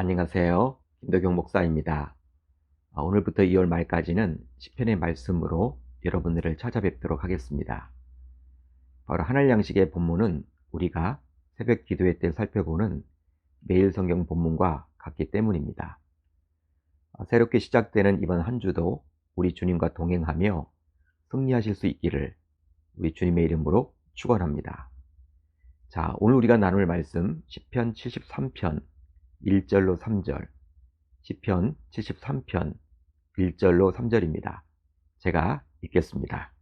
안녕하세요. 김덕용 목사입니다. 오늘부터 2월 말까지는 시편의 말씀으로 여러분들을 찾아뵙도록 하겠습니다. 바로 하늘 양식의 본문은 우리가 새벽 기도회 때 살펴보는 매일 성경 본문과 같기 때문입니다. 새롭게 시작되는 이번 한 주도 우리 주님과 동행하며 승리하실 수 있기를 우리 주님의 이름으로 축원합니다. 자, 오늘 우리가 나눌 말씀 시편 73편 1절로 3절, 시편 73편 1절로 3절입니다. 제가 읽겠습니다.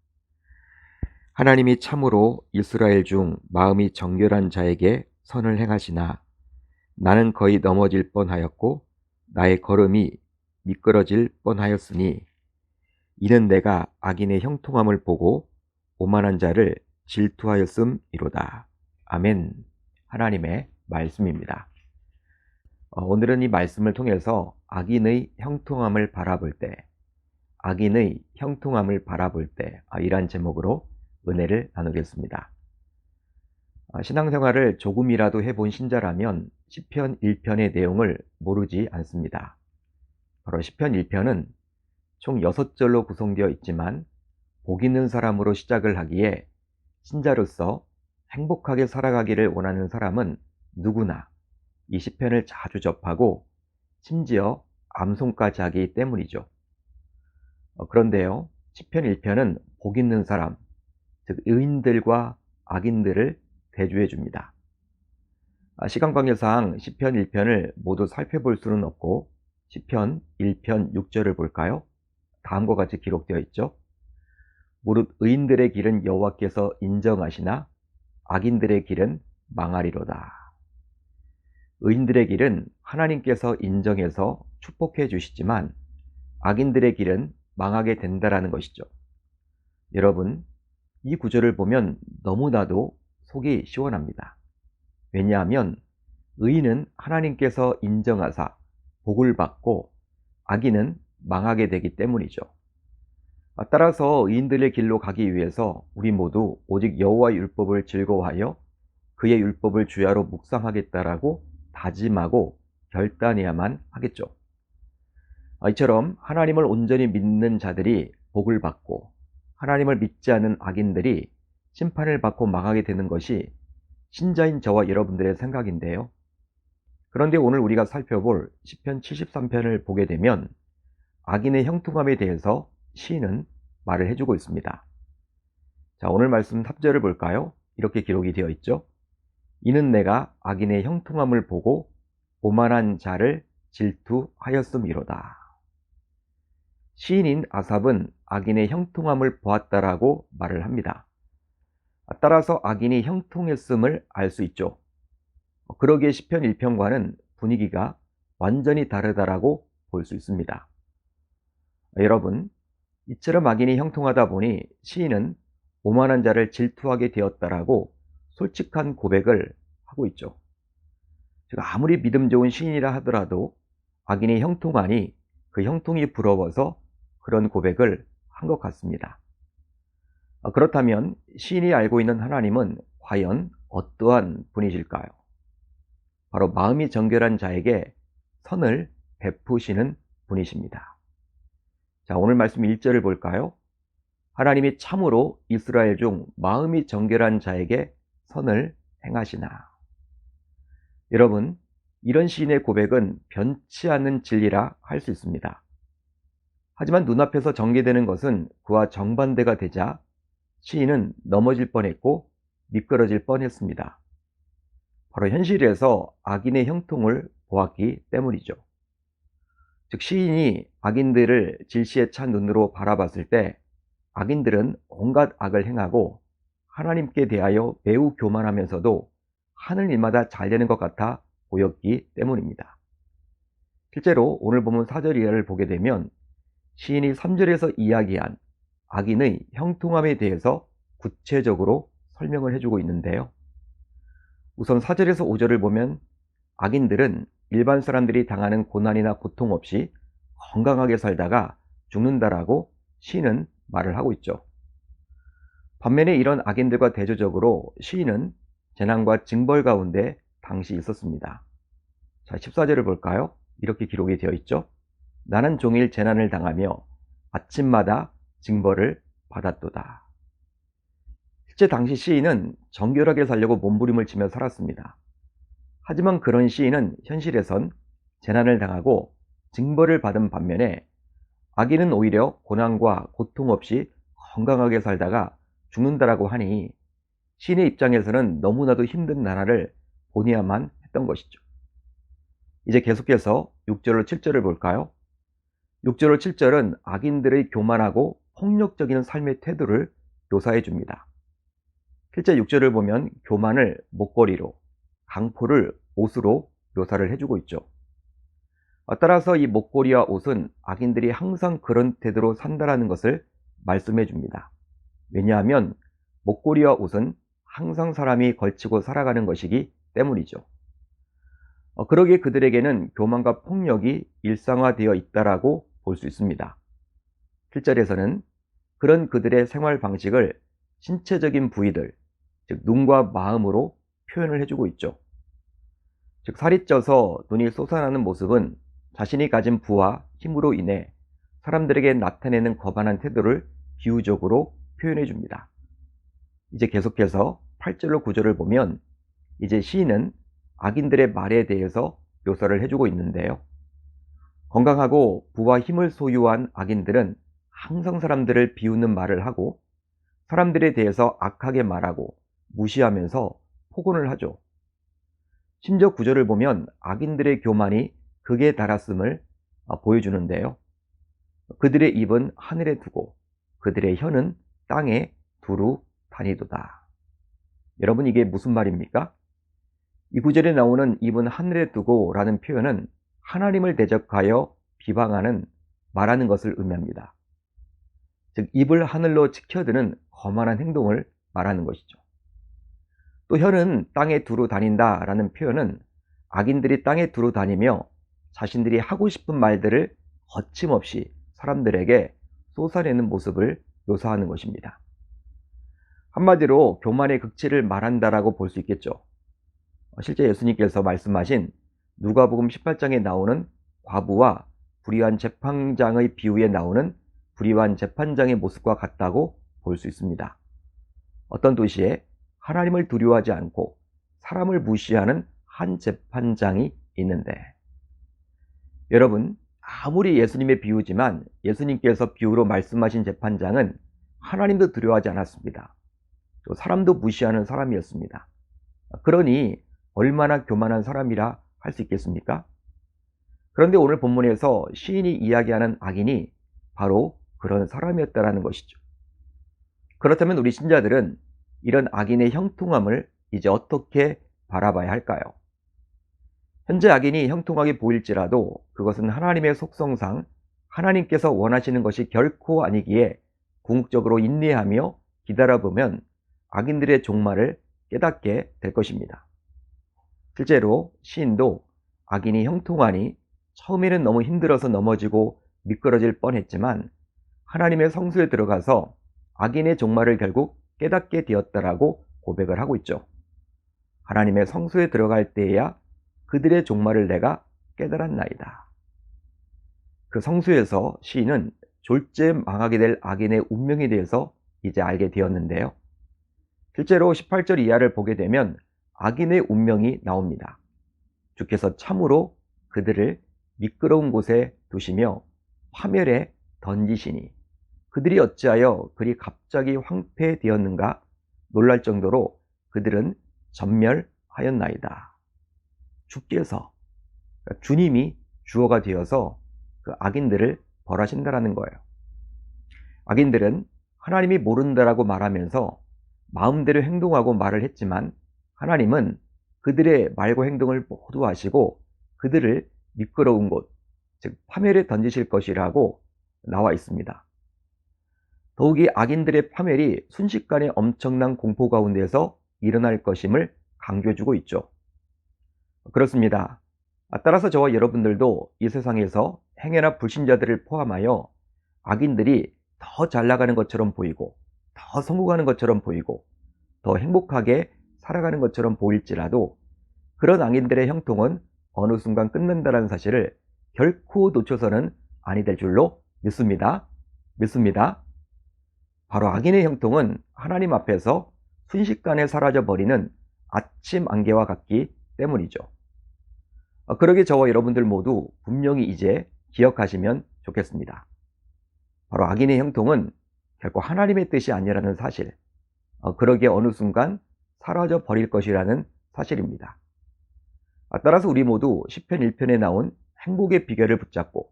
하나님이 참으로 이스라엘 중 마음이 정결한 자에게 선을 행하시나 나는 거의 넘어질 뻔하였고 나의 걸음이 미끄러질 뻔하였으니 이는 내가 악인의 형통함을 보고 오만한 자를 질투하였음이로다. 아멘. 하나님의 말씀입니다. 오늘은 이 말씀을 통해서 악인의 형통함을 바라볼 때, 이란 제목으로 은혜를 나누겠습니다. 신앙생활을 조금이라도 해본 신자라면 시편 1편의 내용을 모르지 않습니다. 바로 시편 1편은 총 6절로 구성되어 있지만 복 있는 사람으로 시작을 하기에 신자로서 행복하게 살아가기를 원하는 사람은 누구나 이 시편을 자주 접하고 심지어 암송까지 하기 때문이죠. 그런데요, 시편 1편은 복 있는 사람, 즉 의인들과 악인들을 대조해 줍니다. 시간 관계상 시편 1편을 모두 살펴볼 수는 없고 시편 1편 6절을 볼까요? 다음과 같이 기록되어 있죠. 무릇 의인들의 길은 여호와께서 인정하시나 악인들의 길은 망하리로다. 의인들의 길은 하나님께서 인정해서 축복해 주시지만 악인들의 길은 망하게 된다라는 것이죠. 여러분, 이 구절을 보면 너무나도 속이 시원합니다. 왜냐하면 의인은 하나님께서 인정하사 복을 받고 악인은 망하게 되기 때문이죠. 따라서 의인들의 길로 가기 위해서 우리 모두 오직 여호와의 율법을 즐거워하여 그의 율법을 주야로 묵상하겠다라고 다짐하고 결단해야만 하겠죠. 이처럼 하나님을 온전히 믿는 자들이 복을 받고 하나님을 믿지 않는 악인들이 심판을 받고 망하게 되는 것이 신자인 저와 여러분들의 생각인데요. 그런데 오늘 우리가 살펴볼 시편 73편을 보게 되면 악인의 형통함에 대해서 시인은 말을 해주고 있습니다. 자, 오늘 말씀 3절을 볼까요? 이렇게 기록이 되어 있죠. 이는 내가 악인의 형통함을 보고 오만한 자를 질투하였음이로다. 시인인 아삽은 악인의 형통함을 보았다라고 말을 합니다. 따라서 악인이 형통했음을 알 수 있죠. 그러기에 시편 1편과는 분위기가 완전히 다르다라고 볼 수 있습니다. 여러분, 이처럼 악인이 형통하다 보니 시인은 오만한 자를 질투하게 되었다라고 솔직한 고백을 하고 있죠. 제가 아무리 믿음 좋은 시인이라 하더라도 악인이 형통하니 그 형통이 부러워서 그런 고백을 한 것 같습니다. 그렇다면 시인이 알고 있는 하나님은 과연 어떠한 분이실까요? 바로 마음이 정결한 자에게 선을 베푸시는 분이십니다. 자, 오늘 말씀 1절을 볼까요? 하나님이 참으로 이스라엘 중 마음이 정결한 자에게 선을 행하시나. 여러분, 이런 시인의 고백은 변치 않는 진리라 할 수 있습니다. 하지만 눈앞에서 전개되는 것은 그와 정반대가 되자 시인은 넘어질 뻔했고 미끄러질 뻔했습니다. 바로 현실에서 악인의 형통을 보았기 때문이죠. 즉 시인이 악인들을 질시에 찬 눈으로 바라봤을 때 악인들은 온갖 악을 행하고 하나님께 대하여 매우 교만하면서도 하늘 일마다 잘 되는 것 같아 보였기 때문입니다. 실제로 오늘 본문 4절 이하를 보게 되면 시인이 3절에서 이야기한 악인의 형통함에 대해서 구체적으로 설명을 해주고 있는데요. 우선 4절에서 5절을 보면 악인들은 일반 사람들이 당하는 고난이나 고통 없이 건강하게 살다가 죽는다라고 시인은 말을 하고 있죠. 반면에 이런 악인들과 대조적으로 시인은 재난과 징벌 가운데 당시 있었습니다. 자, 14절을 볼까요? 이렇게 기록이 되어 있죠. 나는 종일 재난을 당하며 아침마다 징벌을 받았도다. 실제 당시 시인은 정결하게 살려고 몸부림을 치며 살았습니다. 하지만 그런 시인은 현실에선 재난을 당하고 징벌을 받은 반면에 악인은 오히려 고난과 고통 없이 건강하게 살다가 죽는다라고 하니 시인의 입장에서는 너무나도 힘든 나라를 보내야만 했던 것이죠. 이제 계속해서 6절로 7절을 볼까요? 6절로 7절은 악인들의 교만하고 폭력적인 삶의 태도를 묘사해 줍니다. 실제 6절을 보면 교만을 목걸이로, 강포를 옷으로 묘사를 해주고 있죠. 따라서 이 목걸이와 옷은 악인들이 항상 그런 태도로 산다라는 것을 말씀해 줍니다. 왜냐하면 목걸이와 옷은 항상 사람이 걸치고 살아가는 것이기 때문이죠. 그러기에 그들에게는 교만과 폭력이 일상화되어 있다라고 볼 수 있습니다. 7절에서는 그런 그들의 생활 방식을 신체적인 부위들, 즉 눈과 마음으로 표현을 해주고 있죠. 즉 살이 쪄서 눈이 솟아나는 모습은 자신이 가진 부와 힘으로 인해 사람들에게 나타내는 거만한 태도를 비유적으로 표현해 줍니다. 이제 계속해서 8절로 9절을 보면 이제 시인은 악인들의 말에 대해서 묘사를 해주고 있는데요. 건강하고 부와 힘을 소유한 악인들은 항상 사람들을 비웃는 말을 하고 사람들에 대해서 악하게 말하고 무시하면서 폭언을 하죠. 심지어 9절을 보면 악인들의 교만이 극에 달했음을 보여주는데요. 그들의 입은 하늘에 두고 그들의 혀는 땅에 두루 다니도다. 여러분, 이게 무슨 말입니까? 이 구절에 나오는 입은 하늘에 두고 라는 표현은 하나님을 대적하여 비방하는, 말하는 것을 의미합니다. 즉 입을 하늘로 치켜드는 거만한 행동을 말하는 것이죠. 또 혀는 땅에 두루 다닌다 라는 표현은 악인들이 땅에 두루 다니며 자신들이 하고 싶은 말들을 거침없이 사람들에게 쏟아내는 모습을 묘사하는 것입니다. 한마디로 교만의 극치를 말한다라고 볼 수 있겠죠. 실제 예수님께서 말씀하신 누가복음 18장에 나오는 과부와 불의한 재판장의 비유에 나오는 불의한 재판장의 모습과 같다고 볼 수 있습니다. 어떤 도시에 하나님을 두려워하지 않고 사람을 무시하는 한 재판장이 있는데, 여러분, 아무리 예수님의 비유지만 예수님께서 비유로 말씀하신 재판장은 하나님도 두려워하지 않았습니다. 또 사람도 무시하는 사람이었습니다. 그러니 얼마나 교만한 사람이라 할 수 있겠습니까? 그런데 오늘 본문에서 시인이 이야기하는 악인이 바로 그런 사람이었다라는 것이죠. 그렇다면 우리 신자들은 이런 악인의 형통함을 이제 어떻게 바라봐야 할까요? 현재 악인이 형통하게 보일지라도 그것은 하나님의 속성상 하나님께서 원하시는 것이 결코 아니기에 궁극적으로 인내하며 기다려보면 악인들의 종말을 깨닫게 될 것입니다. 실제로 시인도 악인이 형통하니 처음에는 너무 힘들어서 넘어지고 미끄러질 뻔했지만 하나님의 성소에 들어가서 악인의 종말을 결국 깨닫게 되었다라고 고백을 하고 있죠. 하나님의 성소에 들어갈 때에야 그들의 종말을 내가 깨달았나이다. 그 성소에서 시인은 졸지에 망하게 될 악인의 운명에 대해서 이제 알게 되었는데요. 실제로 18절 이하를 보게 되면 악인의 운명이 나옵니다. 주께서 참으로 그들을 미끄러운 곳에 두시며 파멸에 던지시니 그들이 어찌하여 그리 갑자기 황폐되었는가 놀랄 정도로 그들은 전멸하였나이다. 주께서, 그러니까 주님이 주어가 되어서 그 악인들을 벌하신다라는 거예요. 악인들은 하나님이 모른다라고 말하면서 마음대로 행동하고 말을 했지만 하나님은 그들의 말과 행동을 모두 아시고 그들을 미끄러운 곳, 즉 파멸에 던지실 것이라고 나와 있습니다. 더욱이 악인들의 파멸이 순식간에 엄청난 공포 가운데서 일어날 것임을 강조해주고 있죠. 그렇습니다. 따라서 저와 여러분들도 이 세상에서 행여나 불신자들을 포함하여 악인들이 더 잘 나가는 것처럼 보이고 더 성공하는 것처럼 보이고 더 행복하게 살아가는 것처럼 보일지라도 그런 악인들의 형통은 어느 순간 끝난다는 사실을 결코 놓쳐서는 아니 될 줄로 믿습니다. 바로 악인의 형통은 하나님 앞에서 순식간에 사라져버리는 아침 안개와 같기 때문이죠. 그러기 저와 여러분들 모두 분명히 이제 기억하시면 좋겠습니다. 바로 악인의 형통은 결코 하나님의 뜻이 아니라는 사실, 그러기에 어느 순간 사라져 버릴 것이라는 사실입니다. 따라서 우리 모두 시편 1편에 나온 행복의 비결을 붙잡고,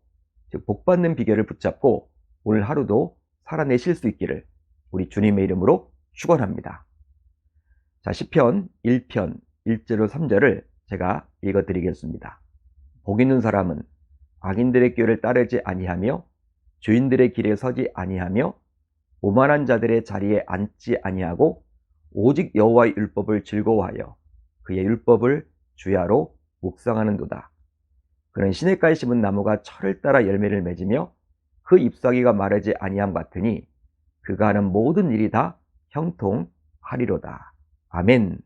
즉 복받는 비결을 붙잡고 오늘 하루도 살아내실 수 있기를 우리 주님의 이름으로 축원합니다. 자, 시편 1편 1절로 3절을 제가 읽어드리겠습니다. 복 있는 사람은 악인들의 꾀를 따르지 아니하며 주인들의 길에 서지 아니하며 오만한 자들의 자리에 앉지 아니하고 오직 여호와의 율법을 즐거워하여 그의 율법을 주야로 묵상하는도다. 그는 시냇가에 심은 나무가 철을 따라 열매를 맺으며 그 잎사귀가 마르지 아니함 같으니 그가 하는 모든 일이 다 형통하리로다. 아멘.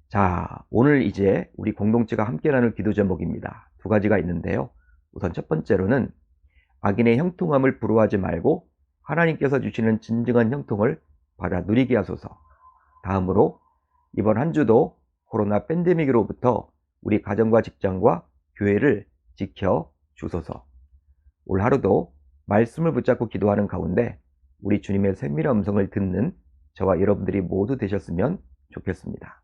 자, 오늘 이제 우리 공동체가 함께 나눌 기도 제목입니다. 두 가지가 있는데요. 우선 첫 번째로는 악인의 형통함을 부러워하지 말고 하나님께서 주시는 진정한 형통을 받아 누리게 하소서. 다음으로 이번 한 주도 코로나 팬데믹으로부터 우리 가정과 직장과 교회를 지켜 주소서. 올 하루도 말씀을 붙잡고 기도하는 가운데 우리 주님의 세밀한 음성을 듣는 저와 여러분들이 모두 되셨으면 좋겠습니다.